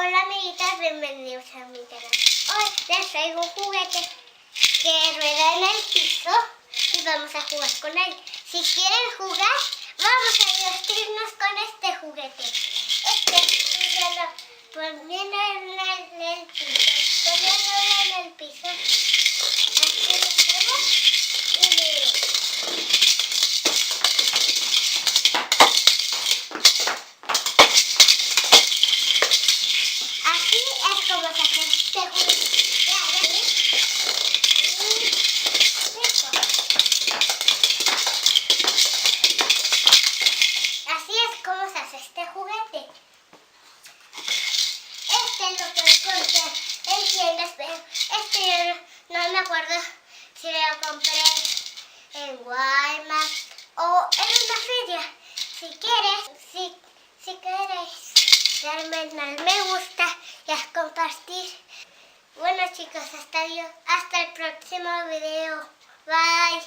Hola amiguitas, bienvenidos a mi canal. Hoy les traigo un juguete que rueda en el piso y vamos a jugar con él. Si quieren jugar, vamos a divertirnos con este juguete. Poniendo en el piso, poniéndolo en el piso. Así lo hacemos y miren. Así es como se hace este juguete. Así es como se hace este juguete. Este lo que encontré en tiendas, pero yo no me acuerdo si lo compré en Walmart o en una feria. Si queréis darme al me gusta y a compartir. Bueno chicos, hasta el próximo video. Bye.